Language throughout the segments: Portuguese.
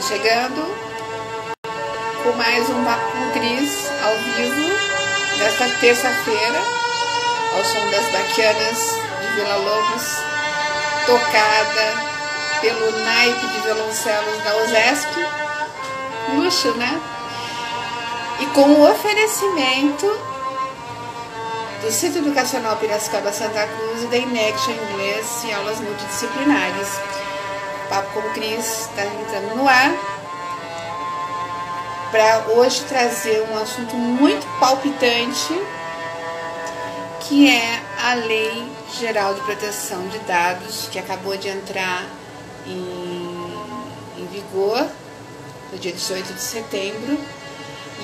chegando com mais um Papo com Cris ao vivo, nesta terça-feira, ao som das baquianas de Vila Lobos, tocada pelo naipe de violoncelos da USESP, luxo, né? E com o oferecimento do Centro Educacional Piracicaba Santa Cruz e da Inection Inglês e aulas multidisciplinares. O Papo com Cris está entrando no ar para hoje trazer um assunto muito palpitante, que é a Lei Geral de Proteção de Dados, que acabou de entrar em vigor no dia 18 de setembro.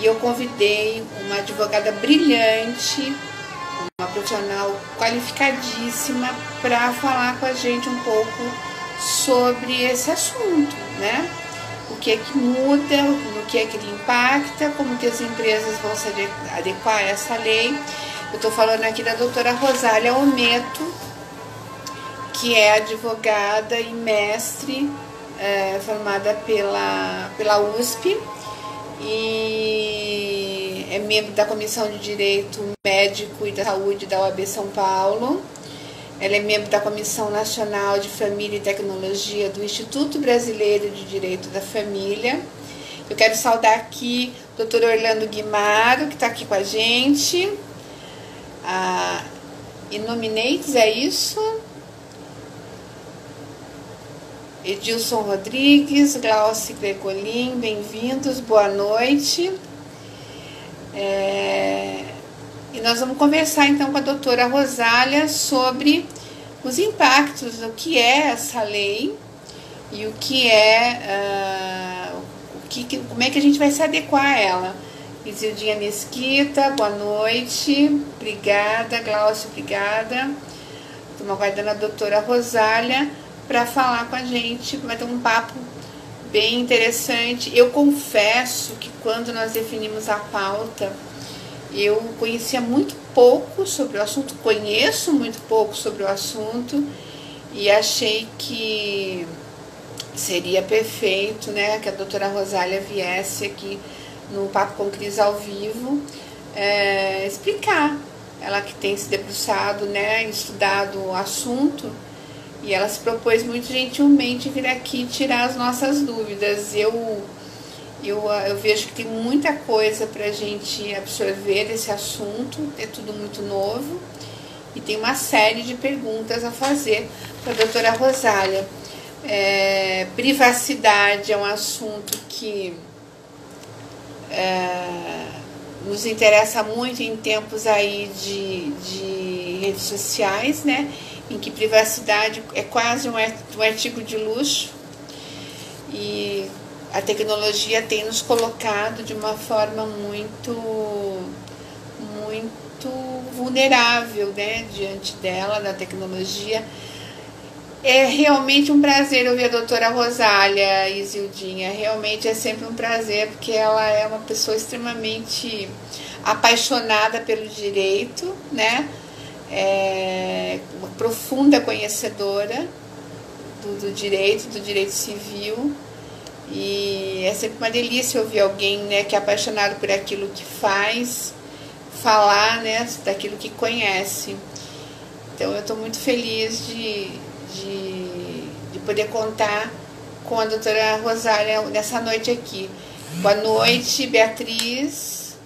E eu convidei uma advogada brilhante, uma profissional qualificadíssima, para falar com a gente um pouco sobre esse assunto, né? O que é que muda, no que é que ele impacta, como que as empresas vão se adequar a essa lei. Eu estou falando aqui da doutora Rosália Ometo, que é advogada e mestre, formada pela USP, e é membro da Comissão de Direito Médico e da Saúde da OAB São Paulo. Ela é membro da Comissão Nacional de Família e Tecnologia do Instituto Brasileiro de Direito da Família. Eu quero saudar aqui o Dr. Orlando Guimaro, que está aqui com a gente. Inominates, é isso? Edilson Rodrigues, Glauci Grecolim, bem-vindos, boa noite. E nós vamos conversar então com a doutora Rosália sobre os impactos do que é essa lei e o que é, como é que a gente vai se adequar a ela. Isildinha Mesquita, boa noite, obrigada. Glaucio, obrigada. Estamos aguardando a doutora Rosália para falar com a gente, vai ter um papo bem interessante. Eu confesso que quando nós definimos a pauta, eu conhecia muito pouco sobre o assunto, conheço muito pouco sobre o assunto, e achei que seria perfeito, né, que a doutora Rosália viesse aqui no Papo com Cris ao vivo, explicar. Ela que tem se debruçado, né, estudado o assunto, e ela se propôs muito gentilmente vir aqui tirar as nossas dúvidas. Eu vejo que tem muita coisa para a gente absorver desse assunto, é tudo muito novo, e tem uma série de perguntas a fazer para a doutora Rosália. Privacidade é um assunto que nos interessa muito em tempos aí de redes sociais, né? Em que privacidade é quase um artigo de luxo, e a tecnologia tem nos colocado de uma forma muito vulnerável, né, diante dela, da tecnologia. É realmente um prazer ouvir a doutora Rosália, Isildinha, realmente é sempre um prazer, porque ela é uma pessoa extremamente apaixonada pelo direito, né, uma profunda conhecedora do direito civil. E é sempre uma delícia ouvir alguém, né, que é apaixonado por aquilo que faz, falar, né, daquilo que conhece. Então eu estou muito feliz de poder contar com a doutora Rosália nessa noite aqui. Boa noite, Beatriz,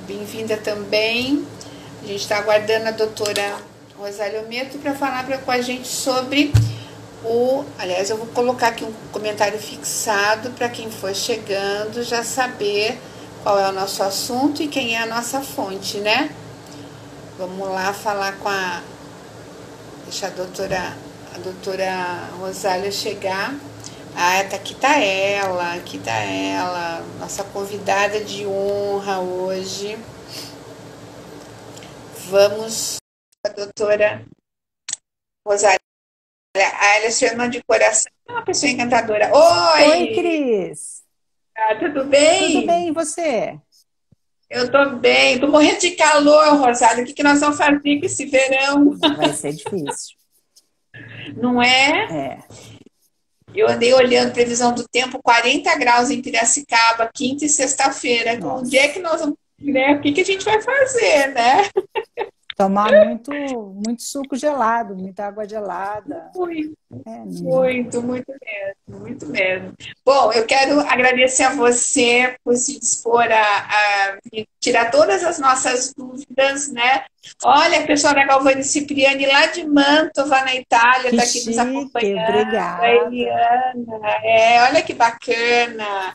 bem-vinda também. A gente está aguardando a doutora Rosália Ometo para falar com a gente sobre aliás, eu vou colocar aqui um comentário fixado para quem for chegando já saber qual é o nosso assunto e quem é a nossa fonte, né? Vamos lá falar deixa a doutora Rosália chegar. Aqui tá ela, nossa convidada de honra hoje. Vamos, a doutora Rosália. Ela se chama de coração, é uma pessoa encantadora. Oi, Cris. Tudo bem? Tudo bem, e você? Eu tô bem, tô morrendo de calor, Rosália. O que nós vamos fazer com esse verão? Vai ser difícil. Não é? É. Eu andei olhando previsão do tempo, 40 graus em Piracicaba, quinta e sexta-feira. Onde é Nossa. que nós vamos, né? O que que a gente vai fazer, né? Tomar muito suco gelado, muita água gelada. Muito, É, muito mesmo, muito mesmo. Bom, eu quero agradecer a você por se dispor a tirar todas as nossas dúvidas, né? Olha, a pessoa da Galvani Cipriani, lá de Mantova, na Itália, que está aqui nos chique, acompanhando. A obrigada. Eliana, olha que bacana.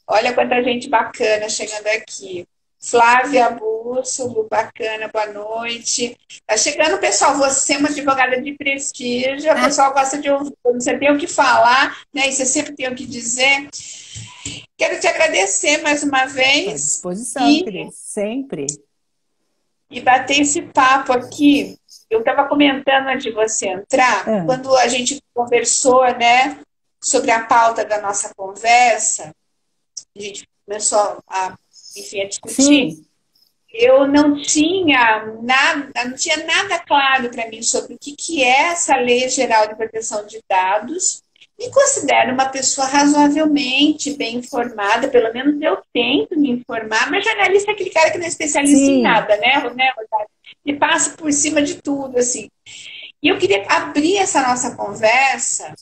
Olha quanta gente bacana chegando aqui. Flávia Bússolo, bacana, boa noite. Tá chegando, pessoal. Você é uma advogada de prestígio, o pessoal gosta de ouvir. Quando você tem o que falar, né? E você sempre tem o que dizer. Quero te agradecer mais uma Estou à vez disposição, Cris, sempre. e bater esse papo aqui. Eu estava comentando antes de você entrar, Ah, quando a gente conversou, né, sobre a pauta da nossa conversa, a gente começou enfim, a discutir. sim, Eu não tinha nada claro para mim sobre o que é essa Lei Geral de Proteção de Dados. Me considero uma pessoa razoavelmente bem informada, pelo menos eu tento me informar, mas jornalista é aquele cara que não é especialista em sim. nada, né, Rosário? Ele passa por cima de tudo, assim. E eu queria abrir essa nossa conversa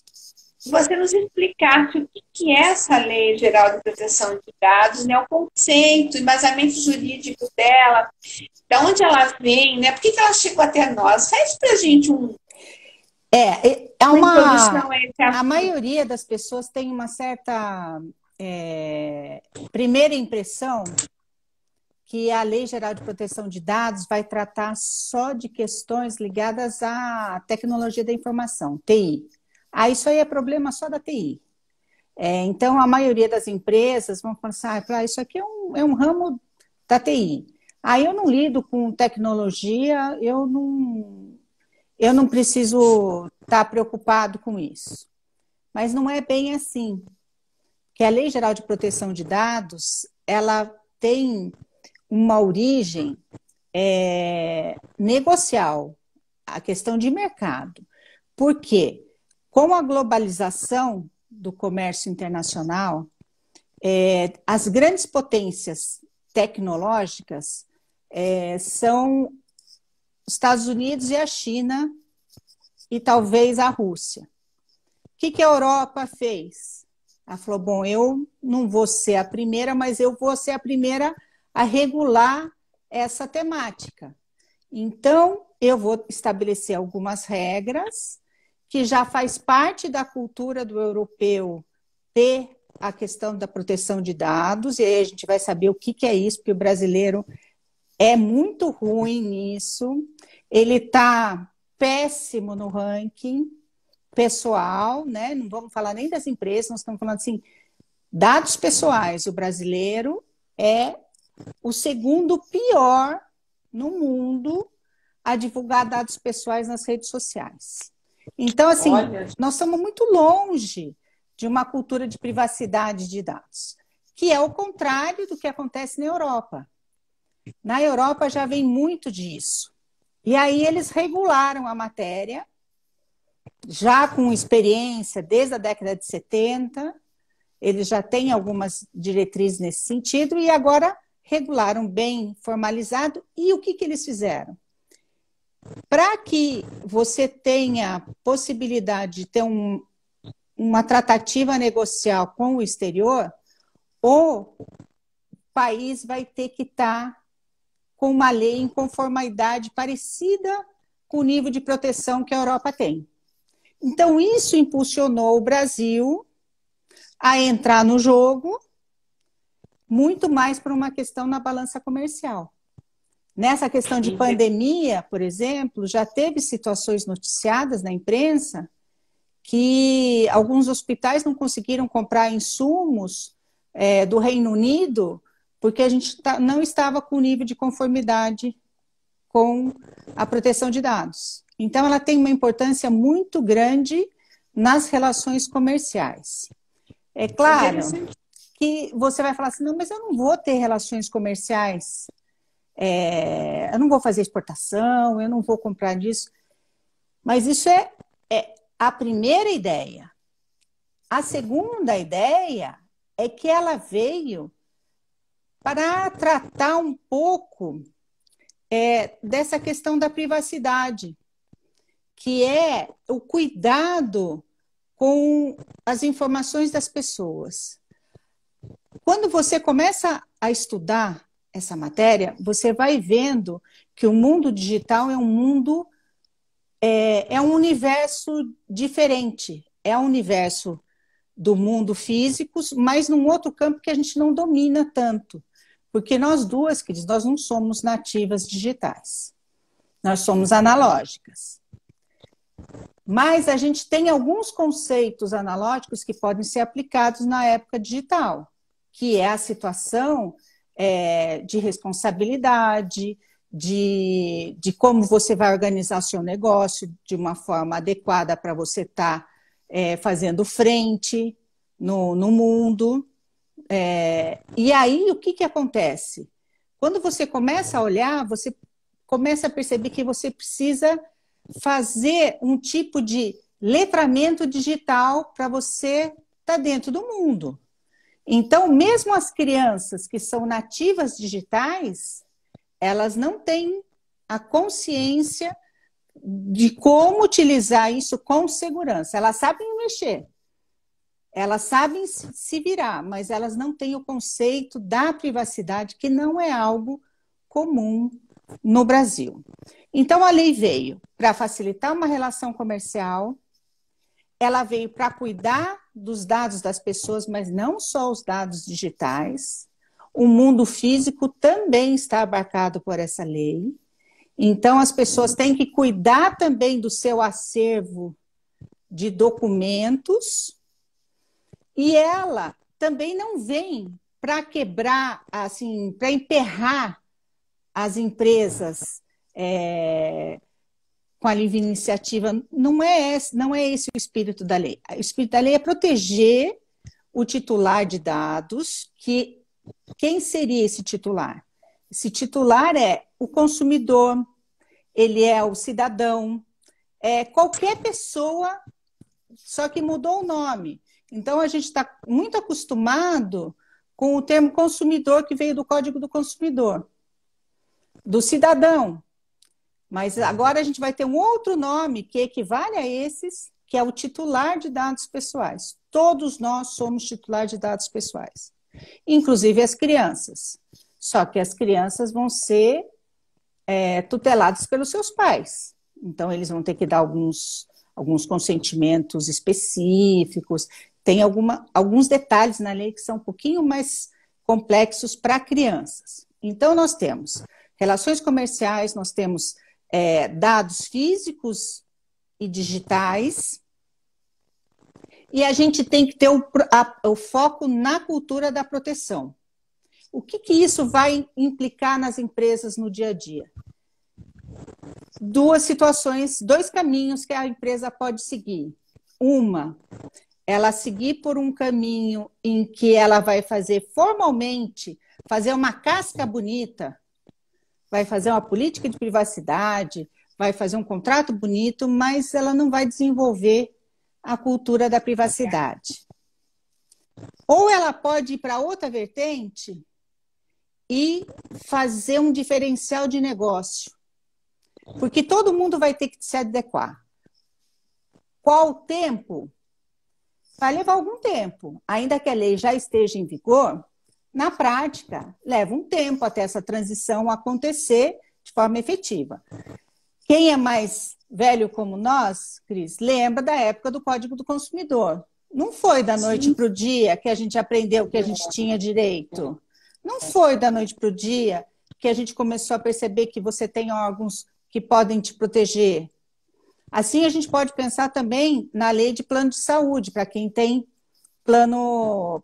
se você nos explicasse o que é essa Lei Geral de Proteção de Dados, né, o conceito, o embasamento jurídico dela, de onde ela vem, né, por que ela chegou até nós. Faz para a gente É uma uma. introdução a esse A assunto. maioria das pessoas tem uma certa primeira impressão que a Lei Geral de Proteção de Dados vai tratar só de questões ligadas à tecnologia da informação, TI. Ah, isso aí é problema só da TI. Então, a maioria das empresas vão pensar, isso aqui é um ramo da TI. Aí eu não lido com tecnologia, eu não preciso estar preocupado com isso. Mas não é bem assim. Que a Lei Geral de Proteção de Dados, ela tem uma origem negocial, a questão de mercado. Por quê? Com a globalização do comércio internacional, as grandes potências tecnológicas são os Estados Unidos e a China e talvez a Rússia. O que a Europa fez? Ela falou, bom, eu não vou ser a primeira, mas eu vou ser a primeira a regular essa temática. Então, eu vou estabelecer algumas regras que já faz parte da cultura do europeu ter a questão da proteção de dados, e aí a gente vai saber o que é isso, porque o brasileiro é muito ruim nisso, ele está péssimo no ranking pessoal, né? Não vamos falar nem das empresas, nós estamos falando assim, dados pessoais. O brasileiro é o segundo pior no mundo a divulgar dados pessoais nas redes sociais. Então, assim, Olha, nós estamos muito longe de uma cultura de privacidade de dados, que é o contrário do que acontece na Europa. Na Europa já vem muito disso. E aí eles regularam a matéria, já com experiência desde a década de 70, eles já têm algumas diretrizes nesse sentido, e agora regularam bem formalizado. E o que eles fizeram? Para que você tenha possibilidade de ter uma tratativa negocial com o exterior, o país vai ter que estar com uma lei em conformidade parecida com o nível de proteção que a Europa tem. Então, isso impulsionou o Brasil a entrar no jogo muito mais por uma questão na balança comercial. Nessa questão de pandemia, por exemplo, já teve situações noticiadas na imprensa que alguns hospitais não conseguiram comprar insumos do Reino Unido porque a gente não estava com o nível de conformidade com a proteção de dados. Então, ela tem uma importância muito grande nas relações comerciais. É claro que você vai falar assim, não, mas eu não vou ter relações comerciais, eu não vou fazer exportação, eu não vou comprar disso. Mas isso é a primeira ideia. A segunda ideia é que ela veio para tratar um pouco dessa questão da privacidade, que é o cuidado com as informações das pessoas. Quando você começa a estudar essa matéria, você vai vendo que o mundo digital é um mundo, é um universo diferente, é um universo do mundo físico, mas num outro campo que a gente não domina tanto. Porque nós duas, Cris, nós não somos nativas digitais. Nós somos analógicas. Mas a gente tem alguns conceitos analógicos que podem ser aplicados na época digital, que é a situação de responsabilidade, de como você vai organizar seu negócio de uma forma adequada para você estar fazendo frente no mundo. E aí, o que acontece? Quando você começa a olhar, você começa a perceber que você precisa fazer um tipo de letramento digital para você estar dentro do mundo. Então, mesmo as crianças que são nativas digitais, elas não têm a consciência de como utilizar isso com segurança. Elas sabem mexer, elas sabem se virar, mas elas não têm o conceito da privacidade, que não é algo comum no Brasil. Então, a lei veio para facilitar uma relação comercial, ela veio para cuidar dos dados das pessoas, mas não só os dados digitais. O mundo físico também está abarcado por essa lei. Então, as pessoas têm que cuidar também do seu acervo de documentos. E ela também não vem para quebrar, assim, para emperrar as empresas com a livre iniciativa. Não é esse o espírito da lei. O espírito da lei é proteger o titular de dados. Quem seria esse titular? Esse titular é o consumidor, ele é o cidadão, é qualquer pessoa, só que mudou o nome. Então, a gente está muito acostumado com o termo consumidor, que veio do Código do Consumidor, do cidadão. Mas agora a gente vai ter um outro nome que equivale a esses, que é o titular de dados pessoais. Todos nós somos titulares de dados pessoais, inclusive as crianças. Só que as crianças vão ser tuteladas pelos seus pais. Então, eles vão ter que dar alguns consentimentos específicos. Tem alguns detalhes na lei que são um pouquinho mais complexos para crianças. Então, nós temos relações comerciais, nós temos dados físicos e digitais, e a gente tem que ter o foco na cultura da proteção. O que isso vai implicar nas empresas no dia a dia? Duas situações, dois caminhos que a empresa pode seguir. Uma, ela seguir por um caminho em que ela vai fazer formalmente, fazer uma casca bonita, vai fazer uma política de privacidade, vai fazer um contrato bonito, mas ela não vai desenvolver a cultura da privacidade. Ou ela pode ir para outra vertente e fazer um diferencial de negócio, porque todo mundo vai ter que se adequar. Qual o tempo? Vai levar algum tempo. Ainda que a lei já esteja em vigor, na prática, leva um tempo até essa transição acontecer de forma efetiva. Quem é mais velho como nós, Cris, lembra da época do Código do Consumidor. Não foi da noite para o dia que a gente aprendeu que a gente tinha direito. Não foi da noite para o dia que a gente começou a perceber que você tem órgãos que podem te proteger. Assim, a gente pode pensar também na lei de plano de saúde, para quem tem plano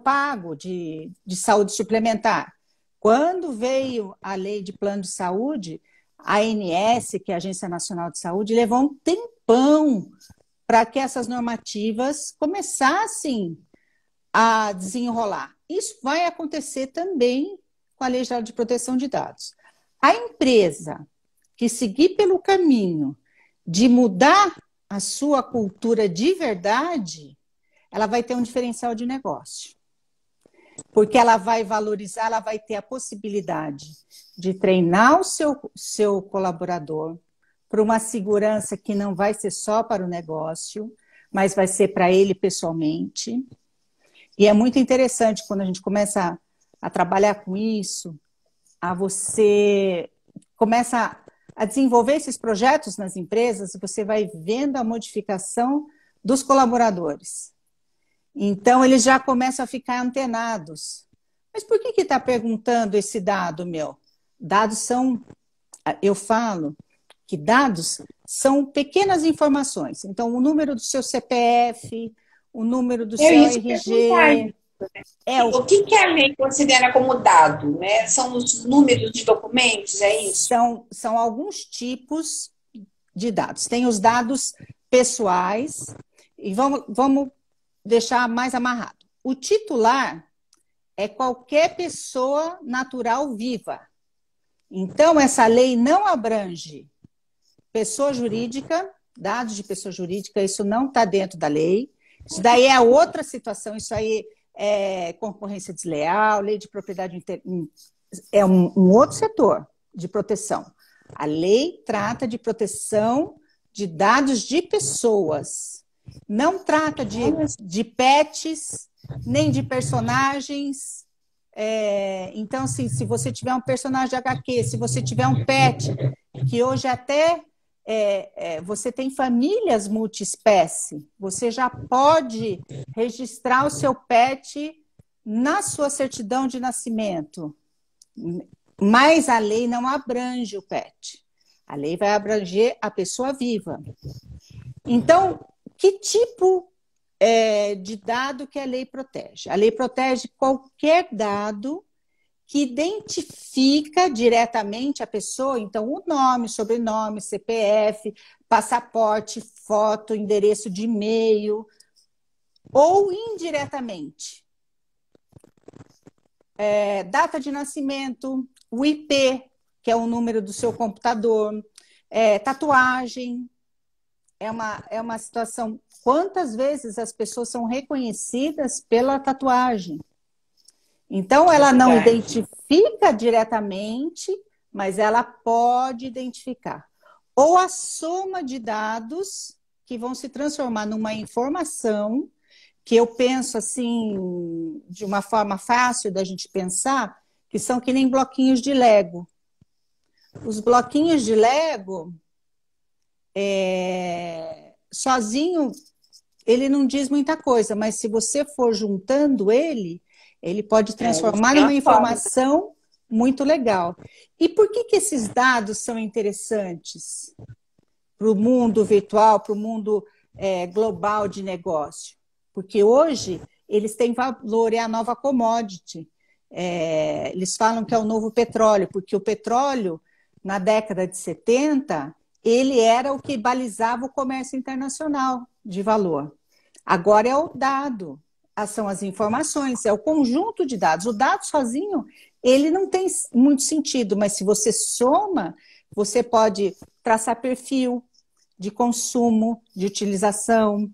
pago de saúde suplementar. Quando veio a lei de plano de saúde, a ANS, que é a Agência Nacional de Saúde, levou um tempão para que essas normativas começassem a desenrolar. Isso vai acontecer também com a Lei Geral de Proteção de Dados. A empresa que seguir pelo caminho de mudar a sua cultura de verdade, ela vai ter um diferencial de negócio. Porque ela vai valorizar, ela vai ter a possibilidade de treinar o seu colaborador para uma segurança que não vai ser só para o negócio, mas vai ser para ele pessoalmente. E é muito interessante quando a gente começa a trabalhar com isso, você começa a desenvolver esses projetos nas empresas e você vai vendo a modificação dos colaboradores. Então, eles já começam a ficar antenados. Mas por que está perguntando esse dado, meu? Dados são... Eu falo que dados são pequenas informações. Então, o número do seu CPF, o número do seu RG... O que a lei considera como dado, né? São os números de documentos, é isso? São alguns tipos de dados. Tem os dados pessoais, e vamos deixar mais amarrado. O titular é qualquer pessoa natural viva. Então, essa lei não abrange pessoa jurídica, dados de pessoa jurídica, isso não está dentro da lei. Isso daí é outra situação, isso aí é concorrência desleal, lei de propriedade é um outro setor de proteção. A lei trata de proteção de dados de pessoas. Não trata de pets, nem de personagens. Então, assim, se você tiver um personagem de HQ, se você tiver um pet, que hoje até você tem famílias multiespécie, você já pode registrar o seu pet na sua certidão de nascimento. Mas a lei não abrange o pet. A lei vai abranger a pessoa viva. Então, que tipo de dado que a lei protege? A lei protege qualquer dado que identifica diretamente a pessoa, então o nome, sobrenome, CPF, passaporte, foto, endereço de e-mail, ou indiretamente. Data de nascimento, o IP, que é o número do seu computador, tatuagem, é uma situação. Quantas vezes as pessoas são reconhecidas pela tatuagem? Então, ela não identifica diretamente, mas ela pode identificar. Ou a soma de dados que vão se transformar numa informação, que eu penso assim, de uma forma fácil da gente pensar, que são que nem bloquinhos de Lego. Os bloquinhos de Lego, sozinho, ele não diz muita coisa, mas se você for juntando ele pode transformar numa informação muito legal. E por que esses dados são interessantes para o mundo virtual, para o mundo global de negócio? Porque hoje eles têm valor, é a nova commodity. Eles falam que é o novo petróleo, porque o petróleo, na década de 70, ele era o que balizava o comércio internacional de valor. Agora é o dado. São as informações, é o conjunto de dados. O dado sozinho, ele não tem muito sentido, mas se você soma, você pode traçar perfil de consumo, de utilização,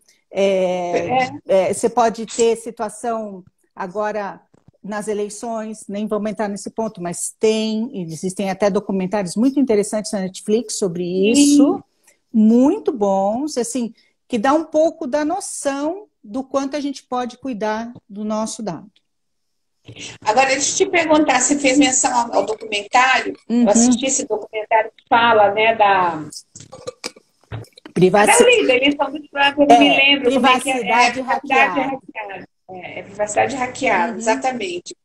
você pode ter situação agora nas eleições, nem vamos entrar nesse ponto, mas existem até documentários muito interessantes na Netflix sobre isso, muito bons, assim, que dá um pouco da noção do quanto a gente pode cuidar do nosso dado. Agora, deixa eu te perguntar, você fez menção ao documentário, eu assisti esse documentário que fala, né, da privacidade. Da eleição do Trump, eu não me lembro. Privacidade hackeada. Privacidade hackeada, exatamente.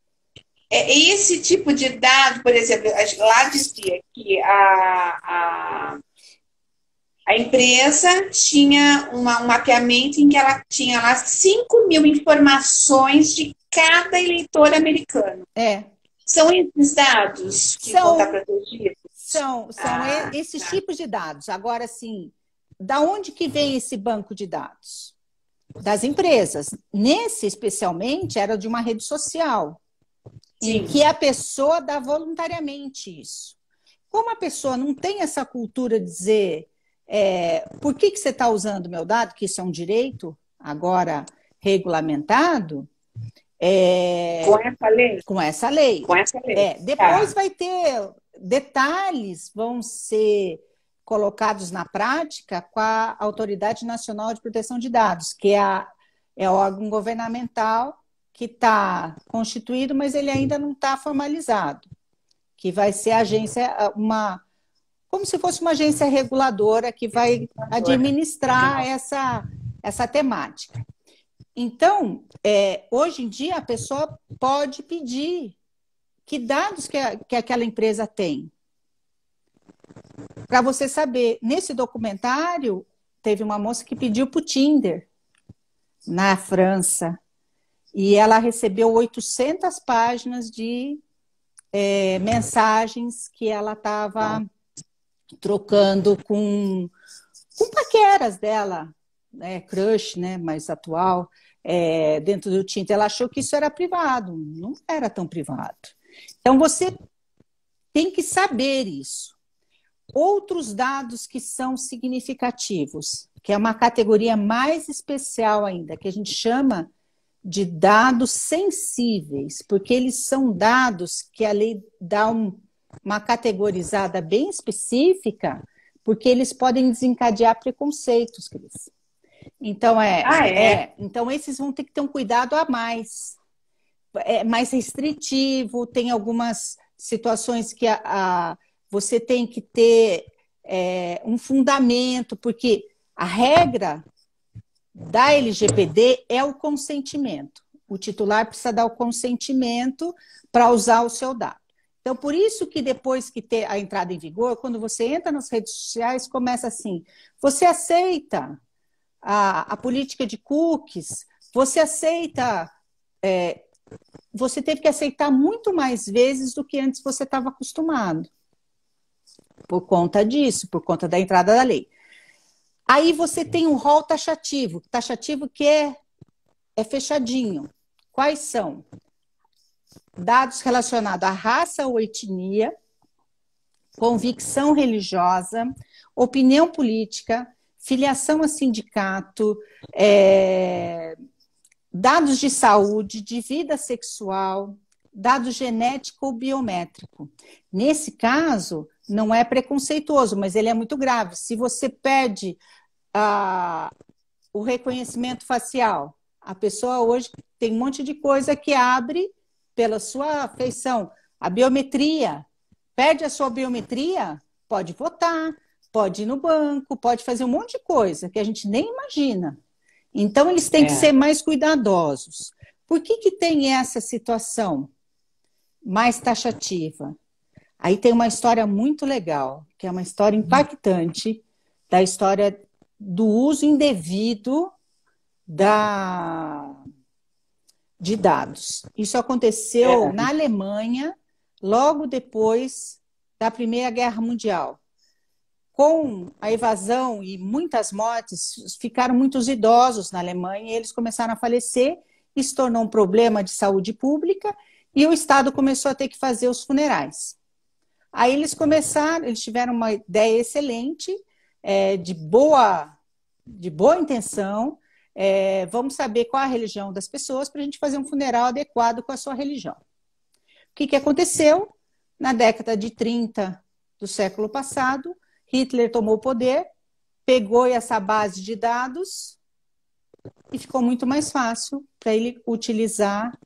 Esse tipo de dado, por exemplo, lá dizia que a empresa tinha um mapeamento em que ela tinha lá 5.000 informações de cada eleitor americano. São esses dados que vão estar protegidos? São esses tipos de dados. Agora, sim, da onde que vem esse banco de dados? Das empresas. Nesse, especialmente, era de uma rede social, em que a pessoa dá voluntariamente isso. Como a pessoa não tem essa cultura de dizer por que você está usando meu dado, que isso é um direito agora regulamentado Com essa lei? Com essa lei. Com essa lei. Depois vai ter detalhes, vão ser colocados na prática com a Autoridade Nacional de Proteção de Dados, que é o órgão governamental que está constituído, mas ele ainda não está formalizado, que vai ser a agência, como se fosse uma agência reguladora que vai administrar essa temática. Então, hoje em dia, a pessoa pode pedir que dados que aquela empresa tem. Para você saber, nesse documentário, teve uma moça que pediu para o Tinder, na França, e ela recebeu 800 páginas de mensagens que ela estava trocando com paqueras dela, crush, né, mais atual, dentro do Tinder. Ela achou que isso era privado, não era tão privado. Então, você tem que saber isso. Outros dados que são significativos, que é uma categoria mais especial ainda, que a gente chama de dados sensíveis, porque eles são dados que a lei dá uma categorizada bem específica, porque eles podem desencadear preconceitos, Cris. Então, então, esses vão ter que ter um cuidado a mais. É mais restritivo, tem algumas situações que você tem que ter um fundamento, porque a regra da LGPD é o consentimento. O titular precisa dar o consentimento para usar o seu dado. Então, por isso que depois que ter a entrada em vigor, quando você entra nas redes sociais, começa assim, você aceita a política de cookies, você aceita... você teve que aceitar muito mais vezes do que antes você estava acostumado. Por conta disso, por conta da entrada da lei. Aí você tem um rol taxativo que é fechadinho. Quais são? Dados relacionados à raça ou etnia, convicção religiosa, opinião política, filiação a sindicato, dados de saúde, de vida sexual, dado genético ou biométrico. Nesse caso, não é preconceituoso, mas ele é muito grave. Se você perde o reconhecimento facial, a pessoa hoje tem um monte de coisa que abre pela sua feição. A biometria, perde a sua biometria, pode votar, pode ir no banco, pode fazer um monte de coisa que a gente nem imagina. Então, eles têm que ser mais cuidadosos. Por que tem essa situação mais taxativa? Aí tem uma história muito legal, que é uma história impactante, da história do uso indevido de dados. Isso aconteceu na Alemanha, logo depois da Primeira Guerra Mundial. Com a evasão e muitas mortes, ficaram muitos idosos na Alemanha e eles começaram a falecer, e se tornou um problema de saúde pública e o Estado começou a ter que fazer os funerais. Aí eles tiveram uma ideia excelente, de boa intenção, vamos saber qual a religião das pessoas para a gente fazer um funeral adequado com a sua religião. O que aconteceu? Na década de 30 do século passado, Hitler tomou o poder, pegou essa base de dados e ficou muito mais fácil para ele utilizar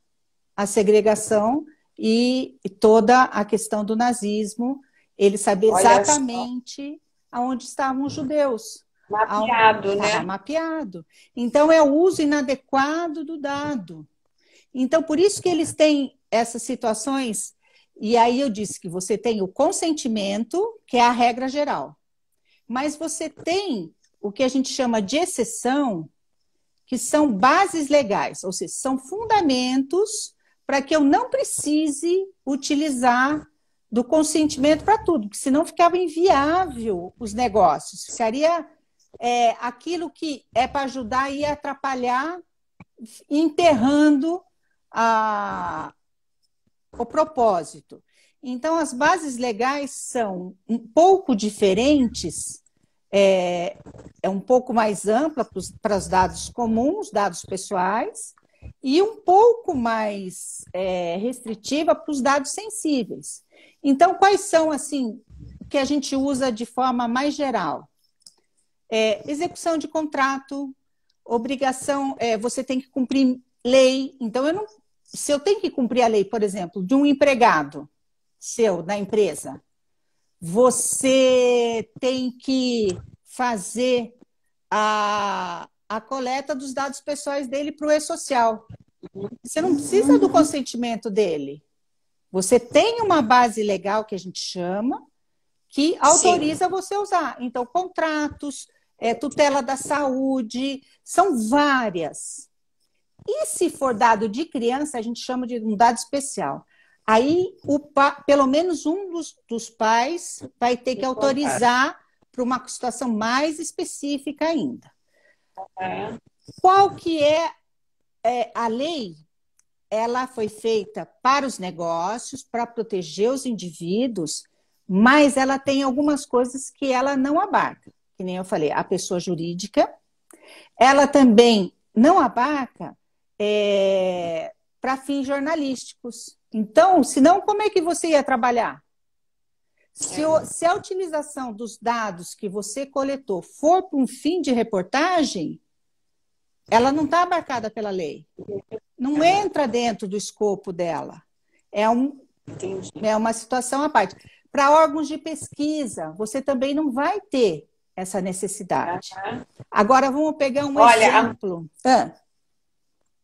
a segregação e toda a questão do nazismo, ele sabia exatamente aonde estavam os judeus. Mapeado, né? Mapeado. Então, é o uso inadequado do dado. Então, por isso que eles têm essas situações. E aí eu disse que você tem o consentimento, que é a regra geral. Mas você tem o que a gente chama de exceção, que são bases legais, ou seja, são fundamentos para que eu não precise utilizar do consentimento para tudo, porque senão ficava inviável os negócios. Ficaria aquilo que é para ajudar e atrapalhar, enterrando o propósito. Então, as bases legais são um pouco diferentes é um pouco mais ampla para os dados comuns, dados pessoais, e um pouco mais restritiva para os dados sensíveis. Então, quais são, assim, que a gente usa de forma mais geral? Execução de contrato, obrigação, você tem que cumprir lei. Então, se eu tenho que cumprir a lei, por exemplo, de um empregado seu na empresa, você tem que fazer a coleta dos dados pessoais dele para o e-social. Você não precisa do consentimento dele. Você tem uma base legal, que a gente chama, que autoriza você a usar. Então, contratos, tutela da saúde, são várias. E se for dado de criança, a gente chama de um dado especial. Aí, pelo menos um dos pais vai ter que autorizar para uma situação mais específica ainda. Qual que é a lei? Ela foi feita para os negócios, para proteger os indivíduos, mas ela tem algumas coisas que ela não abarca. Que nem eu falei, a pessoa jurídica. Ela também não abarca para fins jornalísticos. Então, senão, como é que você ia trabalhar? Se a utilização dos dados que você coletou for para um fim de reportagem, ela não está abarcada pela lei. Não entra dentro do escopo dela. É uma situação à parte. Para órgãos de pesquisa, você também não vai ter essa necessidade. Agora, vamos pegar um exemplo.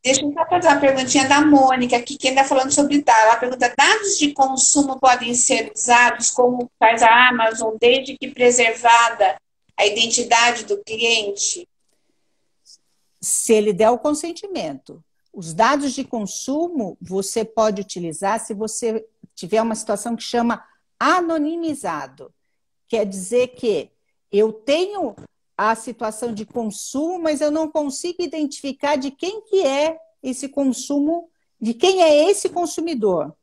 Deixa eu só fazer uma perguntinha da Mônica aqui, que ainda falando sobre dados. Ela pergunta: dados de consumo podem ser usados como faz a Amazon, desde que preservada a identidade do cliente? Se ele der o consentimento. Os dados de consumo você pode utilizar se você tiver uma situação que chama anonimizado. Quer dizer que eu tenho a situação de consumo, mas eu não consigo identificar de quem que é esse consumo, de quem é esse consumidor.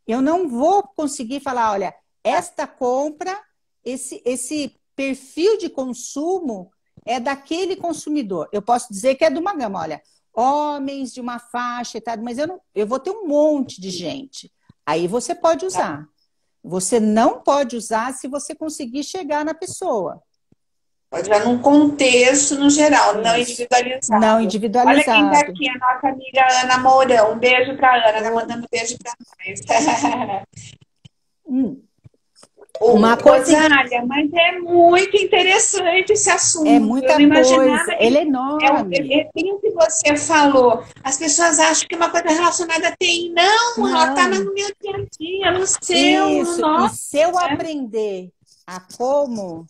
Eu não vou conseguir falar, olha, esta compra, esse perfil de consumo é daquele consumidor. Eu posso dizer que é de uma gama, olha, homens de uma faixa etária, mas eu vou ter um monte de gente. Aí você pode usar. Você não pode usar se você conseguir chegar na pessoa. Pode usar num contexto, no geral, não individualizado. Não individualizado. Olha quem está aqui, a nossa amiga Ana Mourão. Um beijo para a Ana, tá mandando um beijo para nós. Uma coisa, Rosália, mas é muito interessante esse assunto. É muita coisa, ele é enorme. Tem o que você falou. As pessoas acham que é uma coisa relacionada a TI. Não, ela está no meu dia a dia, no seu, Isso, no nosso. E se eu aprender a como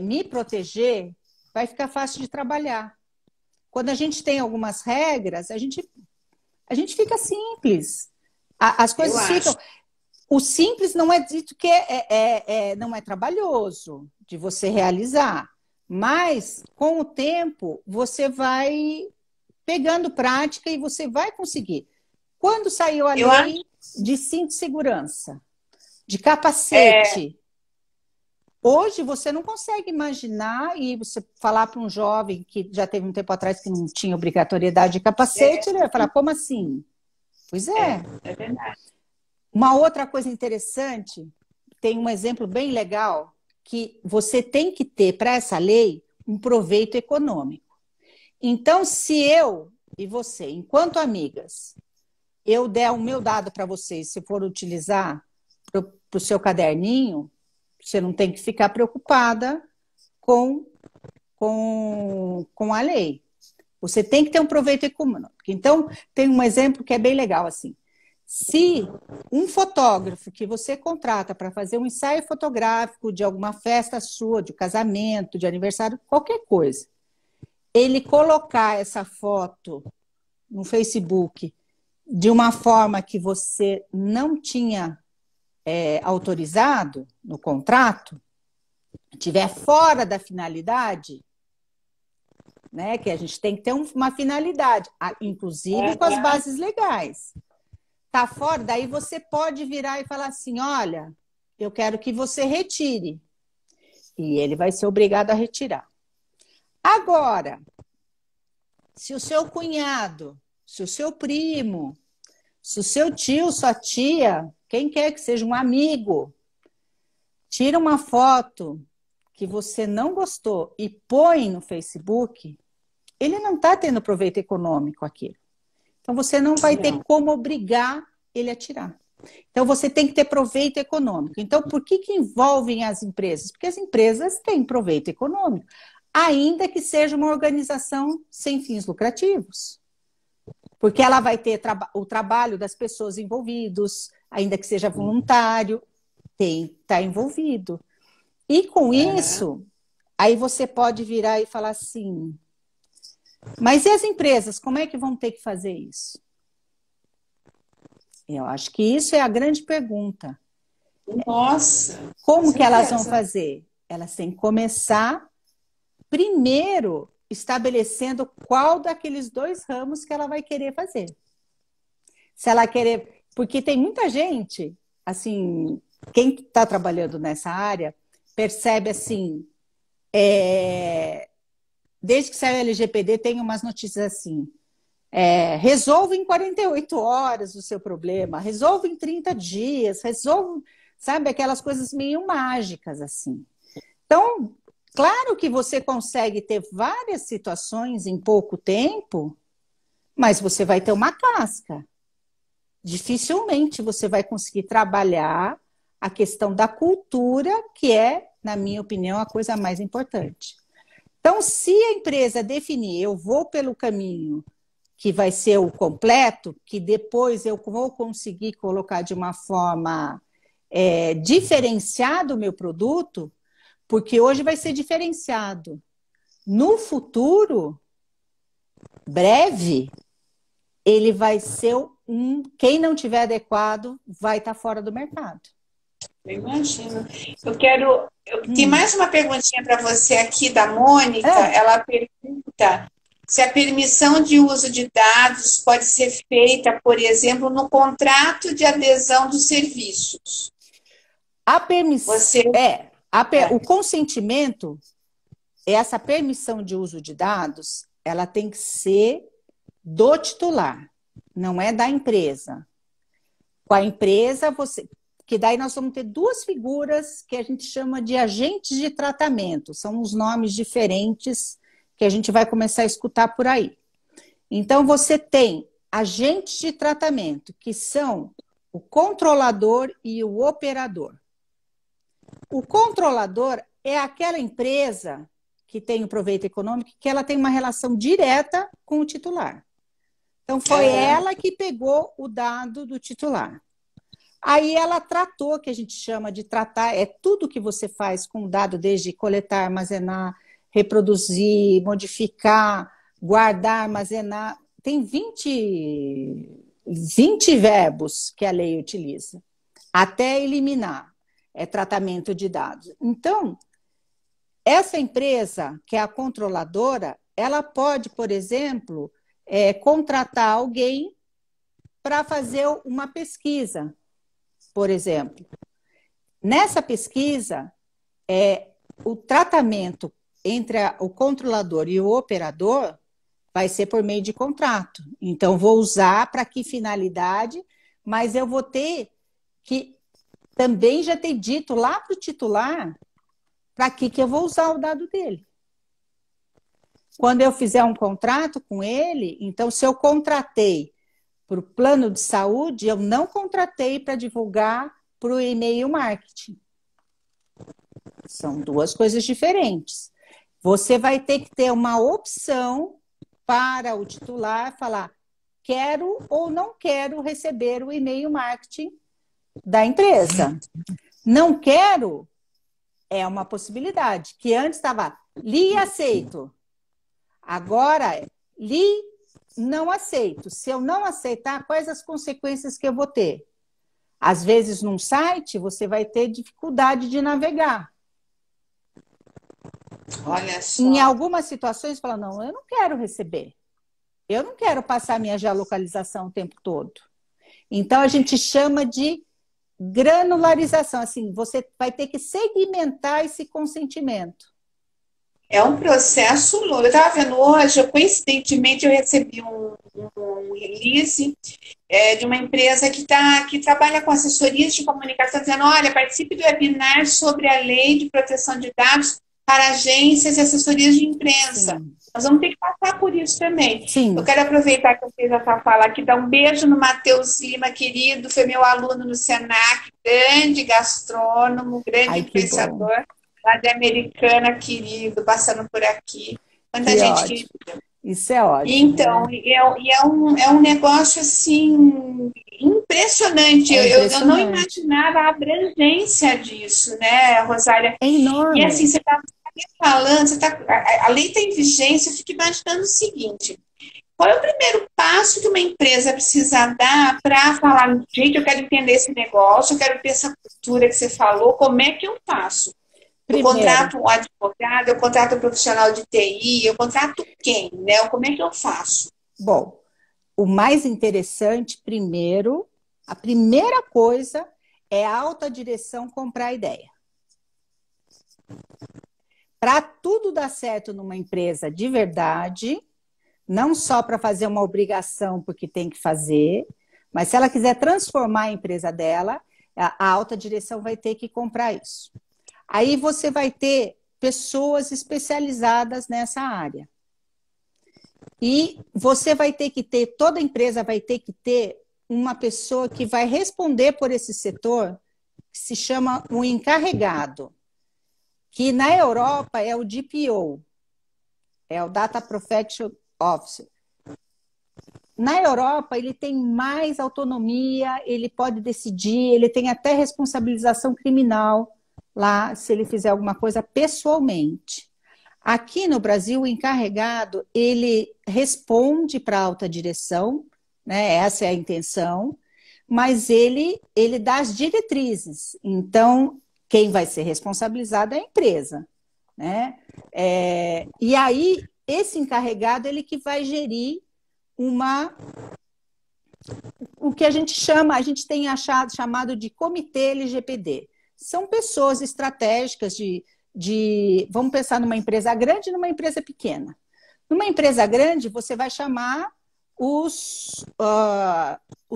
me proteger, vai ficar fácil de trabalhar. Quando a gente tem algumas regras, a gente fica simples. As coisas ficam... O simples não é dito que não é trabalhoso de você realizar, mas com o tempo você vai pegando prática e você vai conseguir. Quando saiu a lei de cinto de segurança, de capacete, hoje você não consegue imaginar e você falar para um jovem que já teve um tempo atrás que não tinha obrigatoriedade de capacete, ele vai falar, como assim? Pois é. É verdade. Uma outra coisa interessante, tem um exemplo bem legal, que você tem que ter para essa lei um proveito econômico. Então, se eu e você, enquanto amigas, eu der o meu dado para vocês, se for utilizar para o seu caderninho, você não tem que ficar preocupada com a lei. Você tem que ter um proveito econômico. Então, tem um exemplo que é bem legal, assim. Se um fotógrafo que você contrata para fazer um ensaio fotográfico de alguma festa sua, de casamento, de aniversário, qualquer coisa, ele colocar essa foto no Facebook de uma forma que você não tinha autorizado no contrato, estiver fora da finalidade, né, que a gente tem que ter uma finalidade, inclusive com as bases legais. Tá fora, daí você pode virar e falar assim, olha, eu quero que você retire. E ele vai ser obrigado a retirar. Agora, se o seu cunhado, se o seu primo, se o seu tio, sua tia, quem quer que seja um amigo, tira uma foto que você não gostou e põe no Facebook, ele não está tendo proveito econômico aqui. Então, você não vai ter como obrigar ele a tirar. Então, você tem que ter proveito econômico. Então, por que envolvem as empresas? Porque as empresas têm proveito econômico, ainda que seja uma organização sem fins lucrativos. Porque ela vai ter o trabalho das pessoas envolvidas, ainda que seja voluntário, está envolvido. E com isso, aí você pode virar e falar assim, mas e as empresas, como é que vão ter que fazer isso? Eu acho que isso é a grande pergunta. Nossa! Como que elas vão fazer? Elas têm que começar primeiro estabelecendo qual daqueles 2 ramos que ela vai querer fazer. Se ela querer... Porque tem muita gente, assim, quem está trabalhando nessa área, percebe assim, desde que saiu o LGPD, tem umas notícias assim, resolve em 48 horas o seu problema, resolve em 30 dias, resolve, sabe, aquelas coisas meio mágicas, assim. Então, claro que você consegue ter várias situações em pouco tempo, mas você vai ter uma casca. Dificilmente você vai conseguir trabalhar a questão da cultura, que é, na minha opinião, a coisa mais importante. Então, se a empresa definir, eu vou pelo caminho que vai ser o completo, que depois eu vou conseguir colocar de uma forma diferenciada o meu produto, porque hoje vai ser diferenciado. No futuro, breve, ele vai ser quem não tiver adequado vai estar fora do mercado. Eu imagino. Tem mais uma perguntinha para você aqui da Mônica. Ela pergunta se a permissão de uso de dados pode ser feita, por exemplo, no contrato de adesão dos serviços. A permissão o consentimento, essa permissão de uso de dados, ela tem que ser do titular, não é da empresa. Com a empresa, que daí nós vamos ter 2 figuras que a gente chama de agentes de tratamento. São uns nomes diferentes que a gente vai começar a escutar por aí. Então, você tem agentes de tratamento, que são o controlador e o operador. O controlador é aquela empresa que tem o proveito econômico, que ela tem uma relação direta com o titular. Então, foi ela que pegou o dado do titular. Aí ela tratou, que a gente chama de tratar, é tudo que você faz com o dado, desde coletar, armazenar, reproduzir, modificar, guardar, armazenar. Tem 20 verbos que a lei utiliza, até eliminar, é tratamento de dados. Então, essa empresa, que é a controladora, ela pode, por exemplo, contratar alguém para fazer uma pesquisa, por exemplo. Nessa pesquisa, o tratamento entre o controlador e o operador vai ser por meio de contrato. Então, vou usar para que finalidade, mas eu vou ter que também já ter dito lá para o titular para que eu vou usar o dado dele. Quando eu fizer um contrato com ele, então, se eu contratei para o plano de saúde, eu não contratei para divulgar para o e-mail marketing. São 2 coisas diferentes. Você vai ter que ter uma opção para o titular falar: quero ou não quero receber o e-mail marketing da empresa. Não quero é uma possibilidade, que antes estava li e aceito. Agora, li, não aceito. Se eu não aceitar, quais as consequências que eu vou ter? Às vezes, num site, você vai ter dificuldade de navegar. Olha só. Em algumas situações, fala: não, eu não quero receber. Eu não quero passar minha geolocalização o tempo todo. Então, a gente chama de granularização, assim, você vai ter que segmentar esse consentimento. É um processo longo. Eu estava vendo hoje, coincidentemente, eu recebi um release de uma empresa que trabalha com assessorias de comunicação, dizendo, olha, participe do webinar sobre a lei de proteção de dados para agências e assessorias de imprensa. Sim. Nós vamos ter que passar por isso também. Sim. Eu quero aproveitar que eu fiz essa fala aqui, dar um beijo no Matheus Lima, querido, foi meu aluno no Senac, grande gastrônomo, grande influenciador, lá de Americana, querido, passando por aqui. Quanta que gente ótimo. querida. Isso é ótimo. Então, né? é um negócio assim impressionante. Eu não imaginava a abrangência disso, né, Rosália? É enorme. E assim, você está falando, a lei está em vigência, eu fico imaginando o seguinte: qual é o primeiro passo que uma empresa precisa dar para falar, gente, eu quero entender esse negócio, eu quero ter essa cultura que você falou, como é que eu faço? Eu contrato um advogado, eu contrato um profissional de TI, eu contrato quem, né? Como é que eu faço? Bom, o mais interessante, primeiro, a primeira coisa é a alta direção comprar a ideia. Para tudo dar certo numa empresa de verdade, não só para fazer uma obrigação porque tem que fazer, mas se ela quiser transformar a empresa dela, a alta direção vai ter que comprar isso. Aí você vai ter pessoas especializadas nessa área. E você vai ter que ter, toda empresa vai ter que ter uma pessoa que vai responder por esse setor, que se chama um encarregado, que na Europa é o DPO, é o Data Protection Officer. Na Europa, ele tem mais autonomia, ele pode decidir, ele tem até responsabilização criminal lá, se ele fizer alguma coisa pessoalmente. Aqui no Brasil, o encarregado, ele responde para a alta direção, né? Essa é a intenção, mas ele dá as diretrizes. Então, quem vai ser responsabilizado é a empresa, né? E aí, esse encarregado, ele que vai gerir o que a gente tem chamado de comitê LGPD. São pessoas estratégicas vamos pensar numa empresa grande e numa empresa pequena. Numa empresa grande, você vai chamar os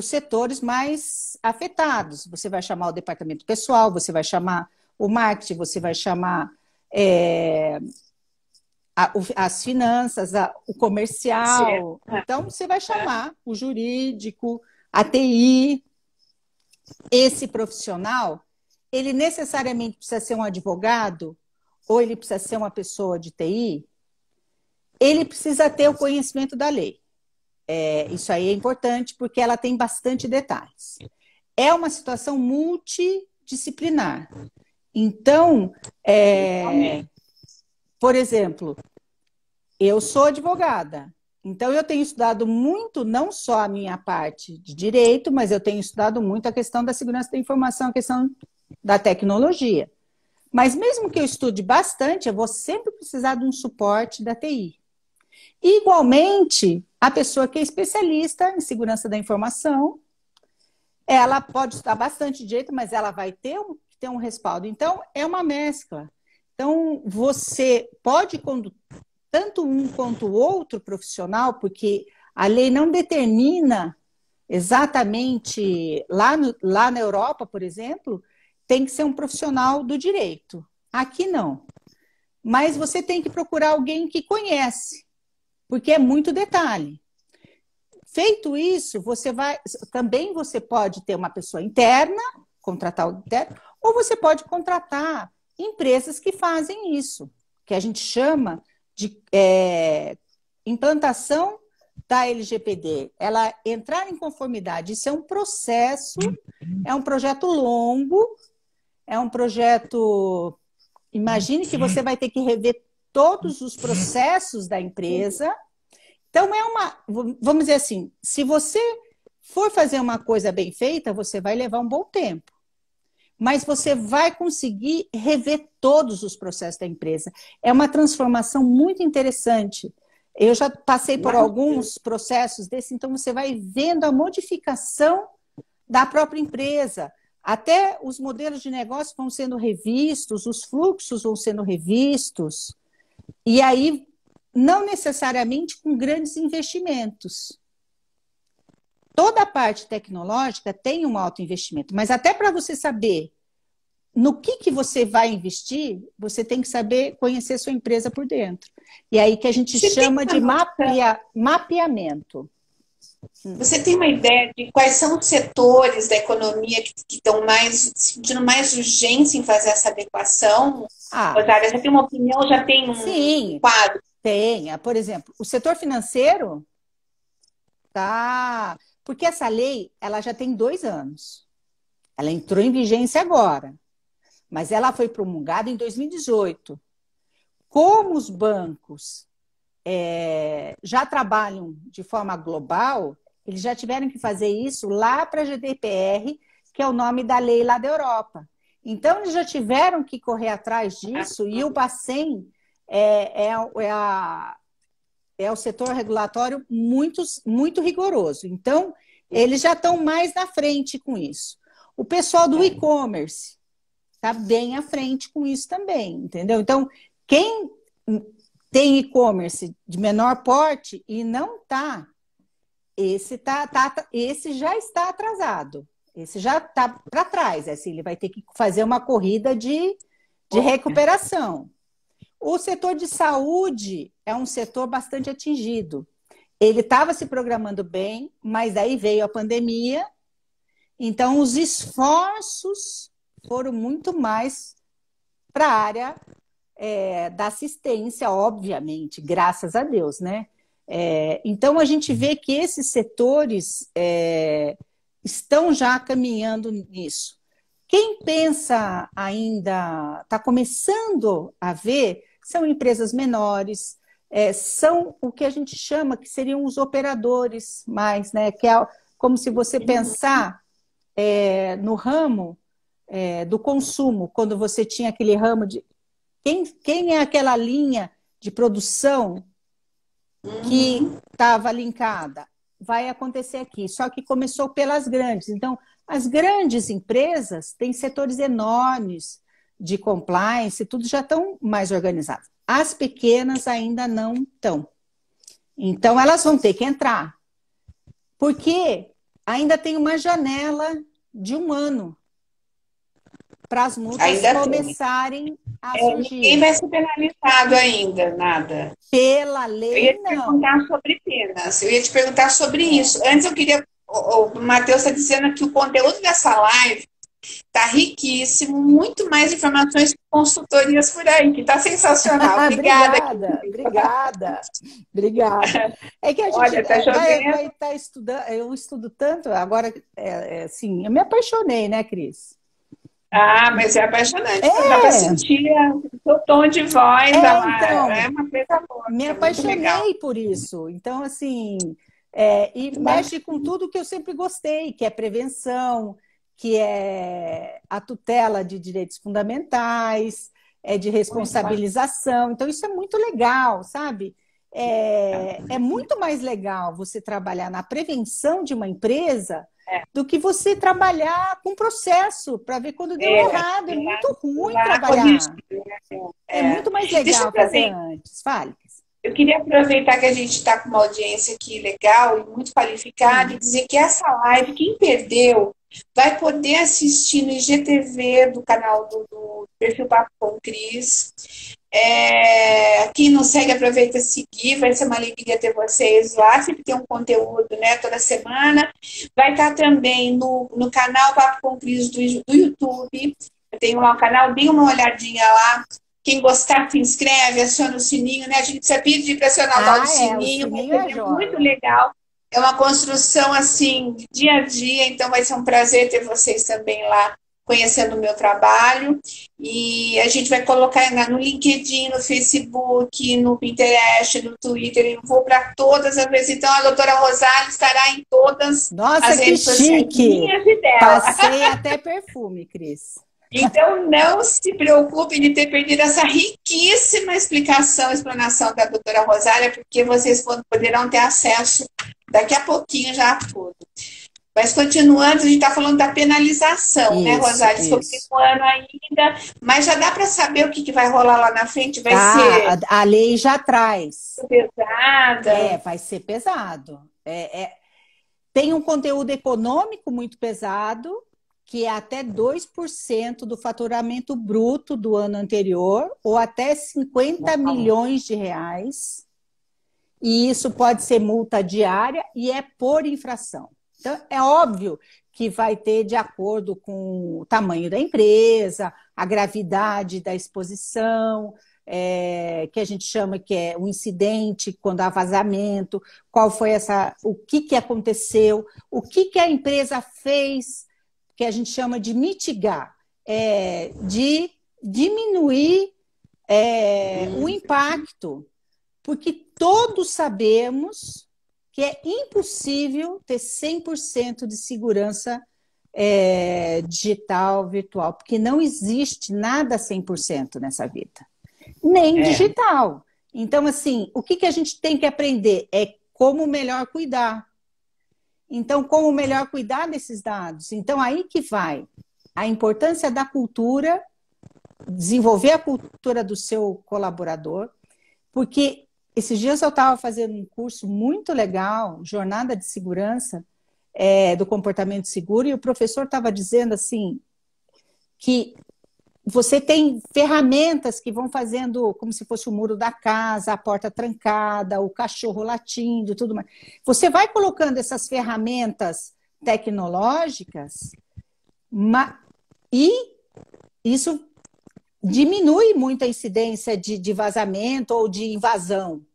setores mais afetados. Você vai chamar o departamento pessoal, você vai chamar o marketing, você vai chamar as finanças, o comercial. Então, você vai chamar o jurídico, a TI. Esse profissional, ele necessariamente precisa ser um advogado ou ele precisa ser uma pessoa de TI? Ele precisa ter o conhecimento da lei. Isso aí é importante porque ela tem bastante detalhes. É uma situação multidisciplinar. Então, por exemplo, eu sou advogada, então eu tenho estudado muito, não só a minha parte de direito, mas eu tenho estudado muito a questão da segurança da informação, a questão da tecnologia. Mas mesmo que eu estude bastante, eu vou sempre precisar de um suporte da TI. Igualmente, a pessoa que é especialista em segurança da informação, ela pode estudar bastante direito, mas ela vai ter um respaldo. Então, é uma mescla. Então, você pode tanto um quanto o outro profissional, porque a lei não determina exatamente, lá na Europa, por exemplo, tem que ser um profissional do direito. Aqui não. Mas você tem que procurar alguém que conhece, porque é muito detalhe. Feito isso, também você pode ter uma pessoa interna, contratar o interno, ou você pode contratar empresas que fazem isso, que a gente chama de implantação da LGPD. Ela entrar em conformidade, isso é um processo, é um projeto longo, é um projeto... Imagine que você vai ter que rever todos os processos da empresa. Então, vamos dizer assim, se você for fazer uma coisa bem feita, você vai levar um bom tempo. Mas você vai conseguir rever todos os processos da empresa. É uma transformação muito interessante. Eu já passei por alguns processos desses, então você vai vendo a modificação da própria empresa. Até os modelos de negócio vão sendo revistos, os fluxos vão sendo revistos, e aí não necessariamente com grandes investimentos. Toda a parte tecnológica tem um alto investimento, mas até para você saber no que você vai investir, você tem que saber conhecer sua empresa por dentro. E aí que a gente chama de mapeamento. Você tem uma ideia de quais são os setores da economia que estão sentindo mais urgência em fazer essa adequação? Rosália, já tem uma opinião, já tem um quadro? Tem. Por exemplo, o setor financeiro tá... Porque essa lei, ela já tem 2 anos. Ela entrou em vigência agora. Mas ela foi promulgada em 2018. Como os bancos já trabalham de forma global, eles já tiveram que fazer isso lá para a GDPR, que é o nome da lei lá da Europa. Então, eles já tiveram que correr atrás disso, e o Bacen é o setor regulatório muito rigoroso. Então, eles já estão mais na frente com isso. O pessoal do e-commerce está bem à frente com isso também, entendeu? Então, quem tem e-commerce de menor porte e não está, esse já está atrasado. Esse já está para trás. Assim, ele vai ter que fazer uma corrida de recuperação. O setor de saúde é um setor bastante atingido. Ele estava se programando bem, mas daí veio a pandemia. Então, os esforços foram muito mais para a área da assistência, obviamente, graças a Deus, né? Então, a gente vê que esses setores estão já caminhando nisso. Quem pensa ainda, está começando a ver, são empresas menores, são o que a gente chama que seriam os operadores mais, né? Que é como se você pensar no ramo do consumo, quando você tinha aquele ramo de... Quem é aquela linha de produção que estava linkada? Vai acontecer aqui, só que começou pelas grandes. Então, as grandes empresas têm setores enormes de compliance, tudo já estão mais organizados. As pequenas ainda não estão. Então, elas vão ter que entrar. Porque ainda tem uma janela de 1 ano para as multas começarem a surgir. Ninguém vai ser penalizado ainda, nada. Pela lei, eu ia te perguntar sobre penas. Eu ia te perguntar sobre isso. Antes eu queria... O Matheus está dizendo que o conteúdo dessa live está riquíssimo, muito mais informações que consultorias por aí, que está sensacional. Obrigada. É que a gente vai estar estudando, eu estudo tanto, agora, assim, eu me apaixonei, né, Cris? Mas é apaixonante, dá para sentir o seu tom de voz, então, é uma coisa boa. Me apaixonei por isso, então, assim, e mexe com tudo que eu sempre gostei, que é prevenção, que é a tutela de direitos fundamentais, de responsabilização. Então, isso é muito legal, sabe? É muito mais legal você trabalhar na prevenção de uma empresa do que você trabalhar com processo para ver quando deu errado. É muito ruim trabalhar. É muito mais legal fazer antes. Fale. Eu queria aproveitar que a gente está com uma audiência aqui legal e muito qualificada e dizer que essa live, quem perdeu, vai poder assistir no IGTV do canal do Perfil Papo com Cris. Quem não segue, aproveita a seguir, vai ser uma alegria ter vocês lá, sempre tem um conteúdo, né, toda semana. Vai estar também no canal Papo com Cris do YouTube. Eu tenho lá um canal, dê uma olhadinha lá. Quem gostar, se inscreve, aciona o sininho, né? A gente precisa pedir para acionar o tal do sininho, é muito legal. É uma construção, assim, dia a dia, então vai ser um prazer ter vocês também lá conhecendo o meu trabalho. E a gente vai colocar no LinkedIn, no Facebook, no Pinterest, no Twitter, eu vou para todas as vezes. Então, a doutora Rosália estará em todas as redes sociais minhas e dela. Passei até perfume, Cris. Então, não se preocupe de ter perdido essa riquíssima explanação da doutora Rosália, porque vocês poderão ter acesso daqui a pouquinho já a tudo. Mas continuando, a gente está falando da penalização, né, Isso, Rosário? isso. Continuando ainda, mas já dá para saber o que vai rolar lá na frente? Vai Tá, ser a lei já traz. pesada? Vai ser pesado. Tem um conteúdo econômico muito pesado, que é até 2% do faturamento bruto do ano anterior, ou até 50 milhões de reais. E isso pode ser multa diária e é por infração. Então, é óbvio que vai ter de acordo com o tamanho da empresa, a gravidade da exposição, que a gente chama que é um incidente, quando há vazamento, qual foi o que aconteceu, o que a empresa fez, que a gente chama de mitigar, de diminuir o impacto, porque todos sabemos que é impossível ter 100% de segurança digital, virtual, porque não existe nada 100% nessa vida, nem digital. Então, assim, o que a gente tem que aprender é como melhor cuidar. Então, como melhor cuidar desses dados? Então, aí que vai a importância da cultura, desenvolver a cultura do seu colaborador, porque esses dias eu estava fazendo um curso muito legal, Jornada de Segurança, do Comportamento Seguro, e o professor estava dizendo assim, que você tem ferramentas que vão fazendo como se fosse o muro da casa, a porta trancada, o cachorro latindo, tudo mais. Você vai colocando essas ferramentas tecnológicas e isso diminui muito a incidência de vazamento ou de invasão.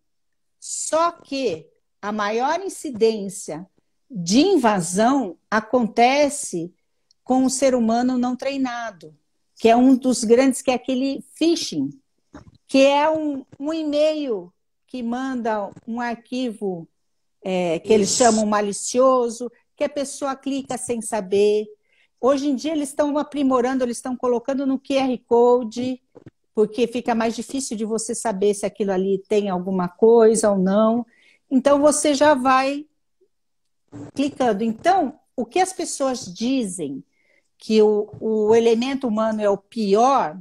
Só que a maior incidência de invasão acontece com o ser humano não treinado, que é um dos grandes, que é aquele phishing, que é um e-mail que manda um arquivo que eles chamam malicioso, que a pessoa clica sem saber. Hoje em dia eles estão aprimorando, eles estão colocando no QR Code, porque fica mais difícil de você saber se aquilo ali tem alguma coisa ou não. Então você já vai clicando. Então, o que as pessoas dizem que o elemento humano é o pior,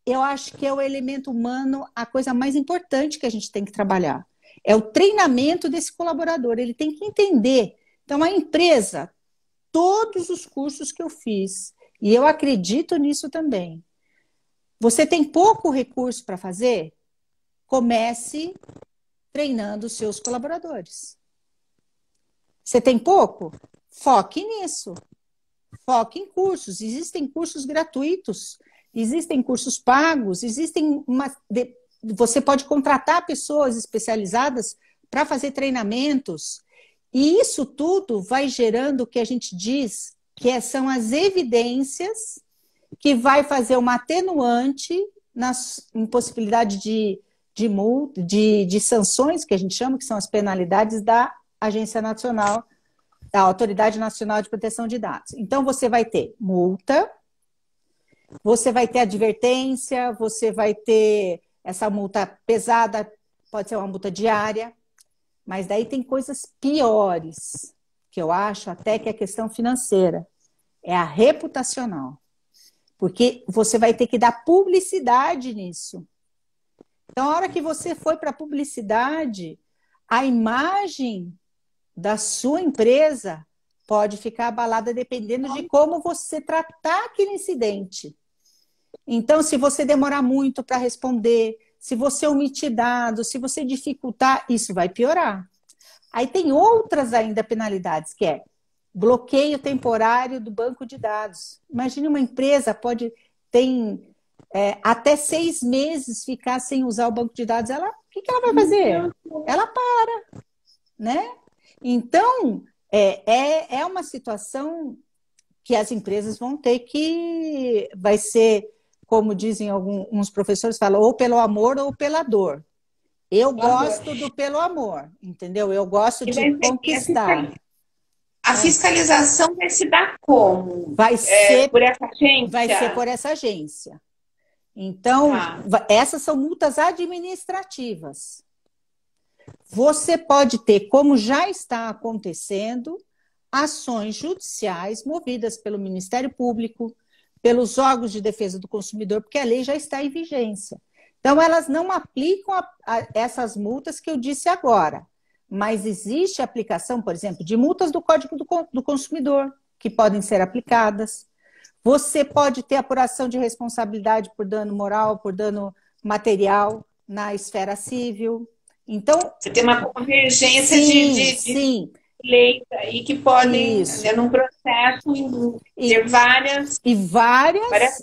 eu acho que é o elemento humano a coisa mais importante que a gente tem que trabalhar. É o treinamento desse colaborador, ele tem que entender. Então, a empresa, todos os cursos que eu fiz, e eu acredito nisso também. Você tem pouco recurso para fazer? Comece treinando os seus colaboradores. Você tem pouco? Foque nisso. Foque em cursos. Existem cursos gratuitos, existem cursos pagos, você pode contratar pessoas especializadas para fazer treinamentos. E isso tudo vai gerando o que a gente diz que são as evidências que vai fazer uma atenuante na impossibilidade de sanções, que a gente chama, que são as penalidades da Agência Nacional, da Autoridade Nacional de Proteção de Dados. Então, você vai ter multa, você vai ter advertência, você vai ter essa multa pesada, pode ser uma multa diária, mas daí tem coisas piores, que eu acho até que é a questão financeira, é a reputacional. Porque você vai ter que dar publicidade nisso. Então, a hora que você foi para a publicidade, a imagem da sua empresa pode ficar abalada dependendo de como você tratar aquele incidente. Então, se você demorar muito para responder, se você omitir dados, se você dificultar, isso vai piorar. Aí tem outras ainda penalidades, que é bloqueio temporário do banco de dados. Imagine uma empresa tem até 6 meses ficar sem usar o banco de dados. O que ela vai fazer? Ela para, né? Então, é uma situação que as empresas vão ter que... Vai ser, como dizem alguns professores, falam, ou pelo amor ou pela dor. Eu gosto do pelo amor, entendeu? Eu gosto de conquistar. A fiscalização vai se dar como? Vai ser por essa agência? Vai ser por essa agência. Então, essas são multas administrativas. Você pode ter, como já está acontecendo, ações judiciais movidas pelo Ministério Público, pelos órgãos de defesa do consumidor, porque a lei já está em vigência. Então, elas não aplicam a essas multas que eu disse agora, mas existe a aplicação, por exemplo, de multas do Código do Consumidor, que podem ser aplicadas. Você pode ter apuração de responsabilidade por dano moral, por dano material na esfera civil. Então, você tem uma convergência sim, de sim. leis aí que podem, Isso. num processo, ter várias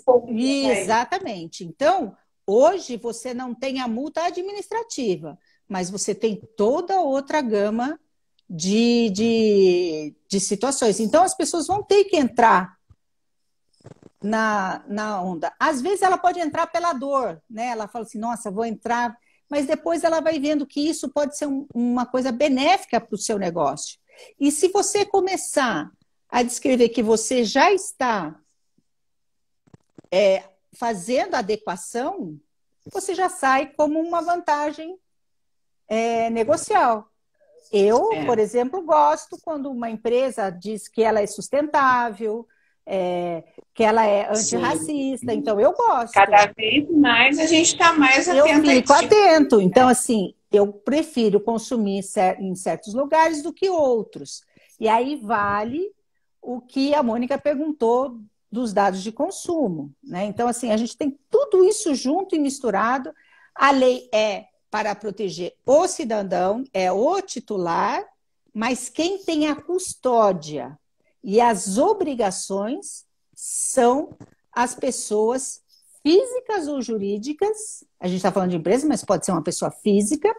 pontas. Exatamente. Então, hoje você não tem a multa administrativa, mas você tem toda outra gama de situações. Então, as pessoas vão ter que entrar na onda. Às vezes ela pode entrar pela dor, né? Ela fala assim, nossa, vou entrar, mas depois ela vai vendo que isso pode ser uma coisa benéfica para o seu negócio. E se você começar a descrever que você já está fazendo a adequação, você já sai como uma vantagem negocial. Eu, por exemplo, gosto quando uma empresa diz que ela é sustentável, que ela é antirracista, então eu gosto. Cada vez mais a gente está mais atento. Eu fico atento. Então, assim, eu prefiro consumir em certos lugares do que outros. E aí vale o que a Mônica perguntou dos dados de consumo, né? Então, assim, a gente tem tudo isso junto e misturado. A lei é para proteger o cidadão, é o titular, mas quem tem a custódia e as obrigações são as pessoas físicas ou jurídicas, a gente está falando de empresa, mas pode ser uma pessoa física,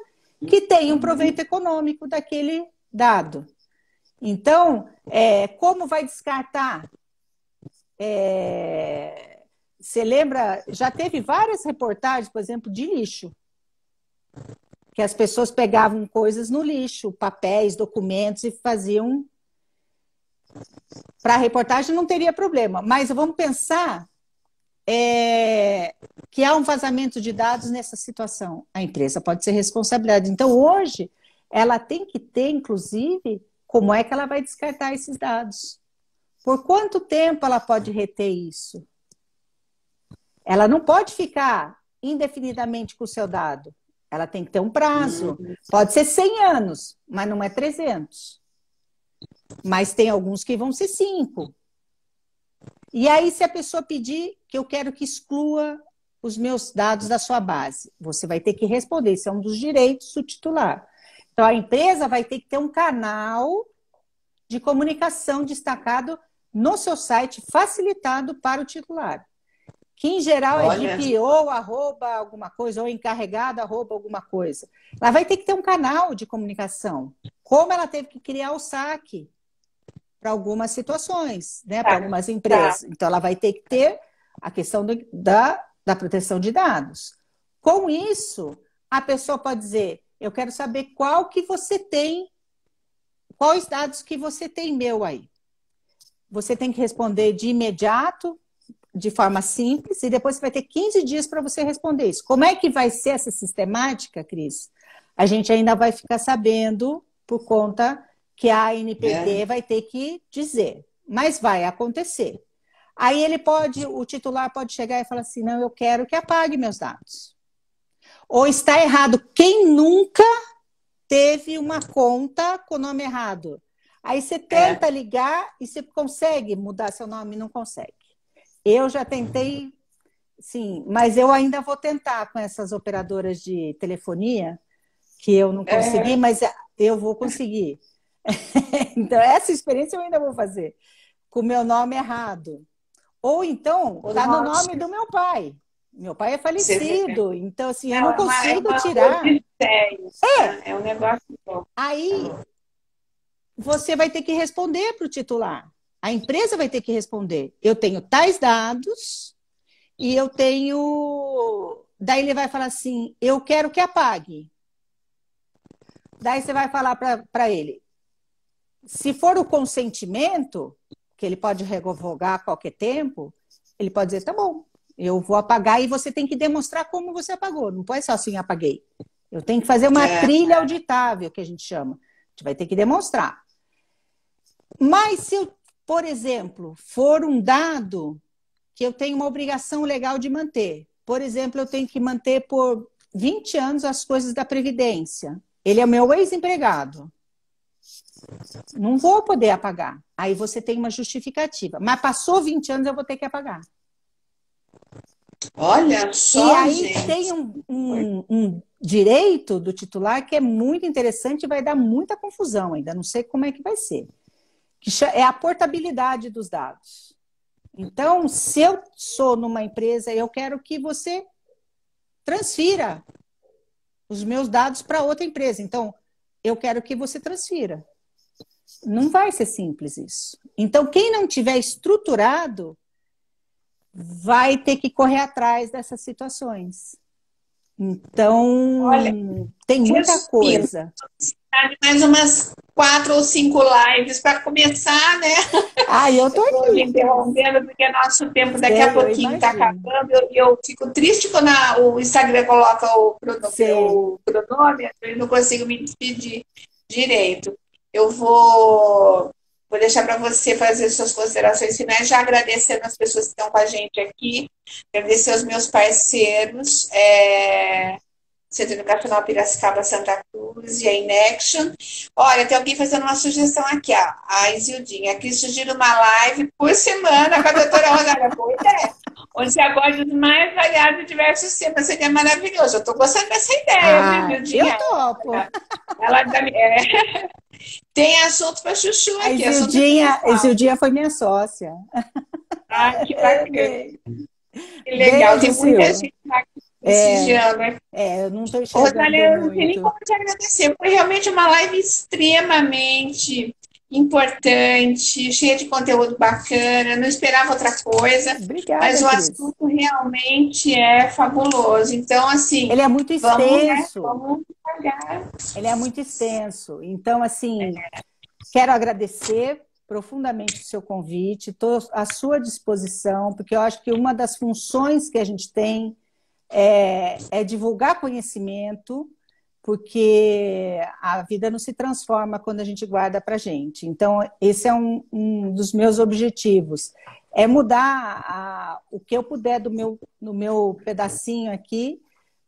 que tem um proveito econômico daquele dado. Então, como vai descartar? Você lembra, já teve várias reportagens, por exemplo, de lixo, que as pessoas pegavam coisas no lixo, papéis, documentos, e faziam... Para a reportagem não teria problema, mas vamos pensar que há um vazamento de dados nessa situação. A empresa pode ser responsabilidade. Então, hoje, ela tem que ter, inclusive, como é que ela vai descartar esses dados. Por quanto tempo ela pode reter isso? Ela não pode ficar indefinidamente com o seu dado. Ela tem que ter um prazo. Pode ser 100 anos, mas não é 300. Mas tem alguns que vão ser 5. E aí, se a pessoa pedir que eu quero que exclua os meus dados da sua base, você vai ter que responder. Isso é um dos direitos do titular. Então, a empresa vai ter que ter um canal de comunicação destacado no seu site, facilitado para o titular. Que, em geral, é DPO, arroba alguma coisa, ou encarregado, arroba alguma coisa. Ela vai ter que ter um canal de comunicação. Como ela teve que criar o saque para algumas situações, né? Para algumas empresas. Então, ela vai ter que ter a questão da proteção de dados. Com isso, a pessoa pode dizer, eu quero saber qual que você tem, quais dados que você tem meu aí. Você tem que responder de imediato, de forma simples, e depois você vai ter 15 dias para você responder isso. Como é que vai ser essa sistemática, Cris? A gente ainda vai ficar sabendo por conta que a ANPD vai ter que dizer, mas vai acontecer. Aí o titular pode chegar e falar assim, não, eu quero que apague meus dados. Ou está errado, quem nunca teve uma conta com o nome errado? Aí você tenta ligar e você consegue mudar seu nome? Não consegue. Eu já tentei, sim, mas eu ainda vou tentar com essas operadoras de telefonia, que eu não consegui, mas eu vou conseguir. Então, essa experiência eu ainda vou fazer, com o meu nome errado. Ou então, está no nome do meu pai. Meu pai é falecido, então assim, eu não consigo tirar. É um negócio bom. Aí, você vai ter que responder para o titular. A empresa vai ter que responder. Eu tenho tais dados e eu tenho... Daí ele vai falar assim, eu quero que apague. Daí você vai falar para ele, se for o consentimento, que ele pode revogar a qualquer tempo, ele pode dizer, tá bom, eu vou apagar e você tem que demonstrar como você apagou. Não pode só assim, apaguei. Eu tenho que fazer uma trilha auditável, que a gente chama. A gente vai ter que demonstrar. Mas se eu, por exemplo, for um dado que eu tenho uma obrigação legal de manter, por exemplo, eu tenho que manter por 20 anos as coisas da Previdência. Ele é meu ex-empregado. Não vou poder apagar. Aí você tem uma justificativa. Mas passou 20 anos, eu vou ter que apagar. Olha E só, aí gente. tem um direito do titular que é muito interessante e vai dar muita confusão ainda. Não sei como é que vai ser. Que é a portabilidade dos dados. Então, se eu sou numa empresa, eu quero que você transfira os meus dados para outra empresa. Então, eu quero que você transfira. Não vai ser simples isso. Então, quem não tiver estruturado vai ter que correr atrás dessas situações. Então, Olha, tem muita resumindo, coisa. mais umas 4 ou 5 lives para começar, né? Ah, eu tô Eu estou lhe aqui. interrompendo porque nosso tempo daqui a Sei, eu pouquinho está imagino. acabando. Eu fico triste quando o Instagram coloca Sei. o cronômetro e não consigo me despedir direito. Eu vou deixar para você fazer suas considerações finais, já agradecendo as pessoas que estão com a gente aqui, agradecer aos meus parceiros. Centro Educacional Piracicaba Santa Cruz e a Inaction. Olha, tem alguém fazendo uma sugestão aqui, ó, a Isildinha. Aqui sugiro uma live por semana com a doutora Rosália. Boa ideia. Onde se aborde os mais variados e diversos temas. Seria maravilhoso. Eu estou gostando dessa ideia, viu, Ah, eu Isildinha? topo. Tem assunto para chuchu A aqui, assunto intelectual. Isildinha foi minha sócia. Ah, que bacana. Que legal. Beijo, Tem muita Sil. gente aqui prestigiando, né? Eu não estou enxergando Rosália, eu não sei nem muito. como te agradecer. Foi realmente uma live extremamente importante, cheia de conteúdo bacana. Não esperava outra coisa, mas Obrigada, o Cris. assunto realmente é fabuloso. Então, assim, Ele é muito vamos, né? extenso. Vamos devagar. Ele é muito extenso. Então, assim, quero agradecer profundamente o seu convite, estou à sua disposição, porque eu acho que uma das funções que a gente tem é divulgar conhecimento, porque a vida não se transforma quando a gente guarda para a gente. Então, esse é um dos meus objetivos, é mudar o que eu puder no meu pedacinho aqui,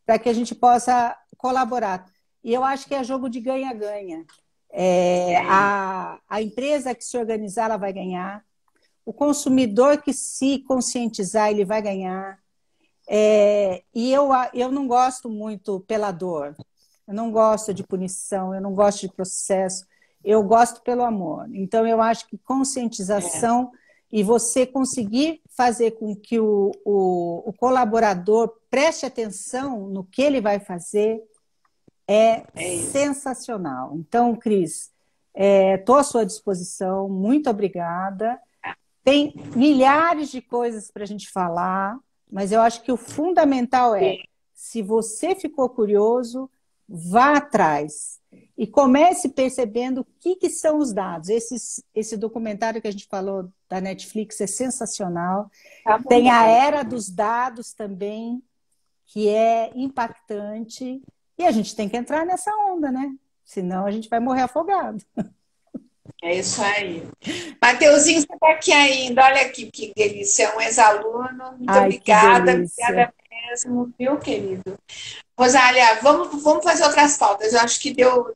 para que a gente possa colaborar. E eu acho que é jogo de ganha-ganha. A empresa que se organizar, ela vai ganhar. O consumidor que se conscientizar, ele vai ganhar. E eu não gosto muito pela dor. Eu não gosto de punição, eu não gosto de processo. Eu gosto pelo amor. Então, eu acho que conscientização e você conseguir fazer com que o colaborador preste atenção no que ele vai fazer é sensacional. Então, Cris, estou à sua disposição, muito obrigada. Tem milhares de coisas para a gente falar, mas eu acho que o fundamental se você ficou curioso, vá atrás e comece percebendo o que são os dados. Esse documentário que a gente falou da Netflix é sensacional. Tem a Era dos Dados também, que é impactante. E a gente tem que entrar nessa onda, né? Senão a gente vai morrer afogado. É isso aí. Mateuzinho, você está aqui ainda. Olha aqui que delícia. É um ex-aluno. Muito obrigada. Obrigada mesmo, meu querido. Rosália, vamos fazer outras pautas. Eu acho que deu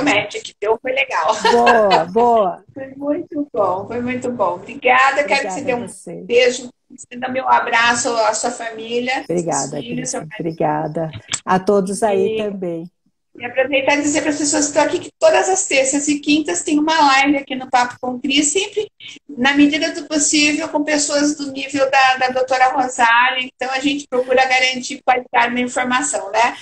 match aqui. Foi legal. Boa, boa. Foi muito bom, foi muito bom. Obrigada. Quero que você dê um beijo. Você dê meu abraço à sua família. Obrigada, filhos, obrigada. A todos aí também. E aproveitar e dizer para as pessoas que estão aqui que todas as terças e quintas tem uma live aqui no Papo com Cris, sempre na medida do possível, com pessoas do nível da doutora Rosália. Então, a gente procura garantir qualidade na informação, né?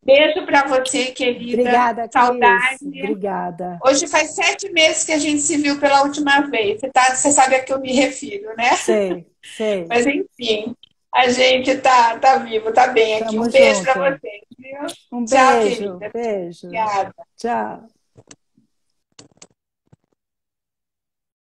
Beijo para você, querida. Obrigada, Cris. Saudade. Obrigada. Hoje faz 7 meses que a gente se viu pela última vez. Você sabe a que eu me refiro, né? Sei. Mas, enfim, a gente tá vivo, tá bem aqui. Um beijo para vocês, viu? Um Tchau, beijo, querida. beijo. Obrigada. Tchau.